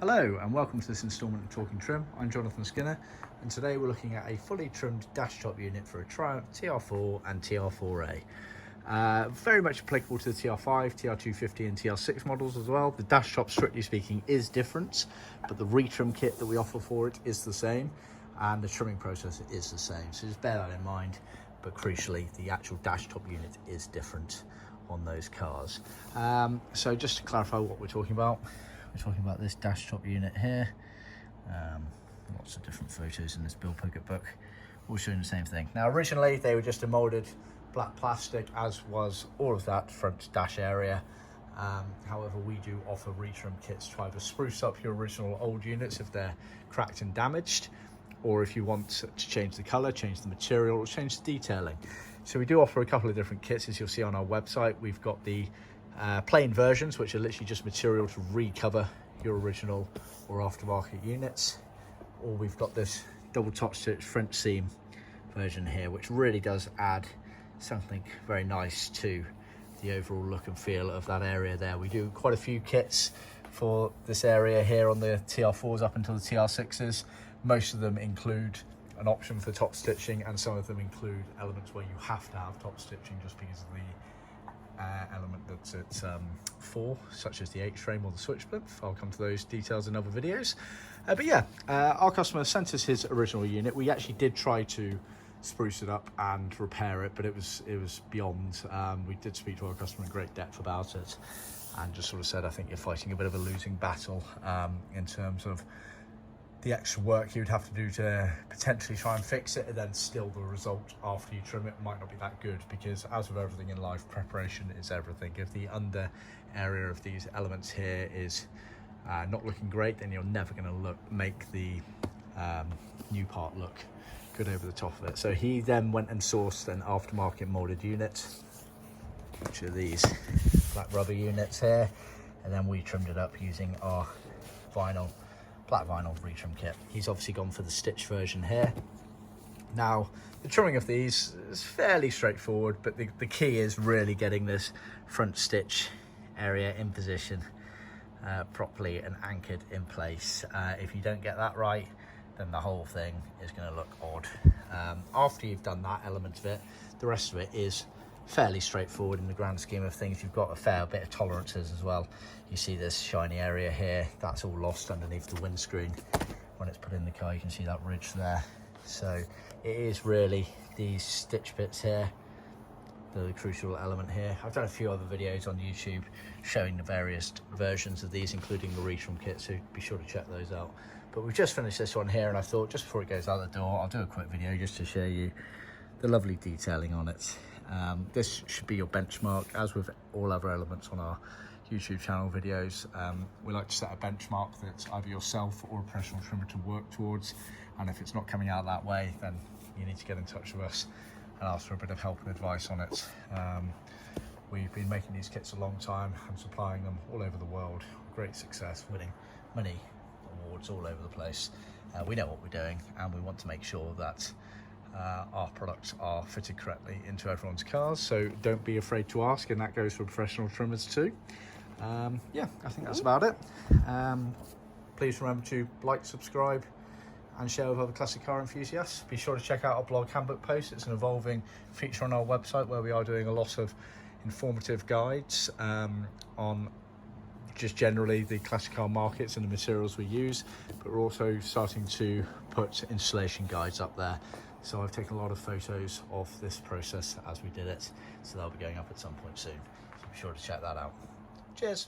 Hello and welcome to this instalment of Talking Trim. I'm Jonathon Skinner and today we're looking at a fully trimmed dash top unit for a Triumph TR4 and TR4A. Very much applicable to the TR5, TR250 and TR6 models as well. The dash top, strictly speaking, is different, but the retrim kit that we offer for it is the same and the trimming process is the same. So just bear that in mind, but crucially the actual dash top unit is different on those cars. So just to clarify what we're talking about, we're talking about this dash top unit here. Lots of different photos in this build pocket book, all showing the same thing. Now originally they were just a moulded black plastic, as was all of that front dash area. However, we do offer retrim kits to either spruce up your original old units if they're cracked and damaged, or if you want to change the color, change the material, or change the detailing. So we do offer a couple of different kits, as you'll see on our website. We've got the plain versions, which are literally just material to recover your original or aftermarket units, or we've got this double top stitch French seam version here, which really does add something very nice to the overall look and feel of that area there. We do quite a few kits for this area here on the TR4s up until the TR6s. Most of them include an option for top stitching, and some of them include elements where you have to have top stitching just because of the element that's it's for, such as the H-frame or the switch plinth. I'll come to those details in other videos. But yeah, our customer sent us his original unit. We actually did try to spruce it up and repair it, but it was beyond. We did speak to our customer in great depth about it and just sort of said, I think you're fighting a bit of a losing battle in terms of the extra work you'd have to do to potentially try and fix it, and then still the result after you trim it might not be that good, because as with everything in life, preparation is everything. If the under area of these elements here is not looking great, then you're never going to make the new part look good over the top of it. So he then went and sourced an aftermarket molded unit, which are these black rubber units here, and then we trimmed it up using our black vinyl retrim kit. He's obviously gone for the stitch version here. Now the trimming of these is fairly straightforward, but the key is really getting this front stitch area in position properly and anchored in place. If you don't get that right, then the whole thing is going to look odd. After you've done that element of it, the rest of it is fairly straightforward in the grand scheme of things. You've got a fair bit of tolerances as well. You see this shiny area here, that's all lost underneath the windscreen. When it's put in the car, you can see that ridge there. So it is really these stitch bits here, the crucial element here. I've done a few other videos on YouTube showing the various versions of these, including the retrim kit, so be sure to check those out. But we've just finished this one here, and I thought just before it goes out the door, I'll do a quick video just to show you the lovely detailing on it. This should be your benchmark, as with all other elements on our YouTube channel videos. We like to set a benchmark that either yourself or a professional trimmer to work towards, and if it's not coming out that way, then you need to get in touch with us and ask for a bit of help and advice on it. We've been making these kits a long time and supplying them all over the world. Great success, winning many awards all over the place. We know what we're doing, and we want to make sure that our products are fitted correctly into everyone's cars, so don't be afraid to ask, and that goes for professional trimmers too. Yeah, I think that's about it. Please remember to like, subscribe and share with other classic car enthusiasts. Be sure to check out our blog handbook post. It's an evolving feature on our website where we are doing a lot of informative guides on just generally the classic car markets and the materials we use, but we're also starting to put installation guides up there. So I've taken a lot of photos of this process as we did it, so they'll be going up at some point soon. So be sure to check that out. Cheers.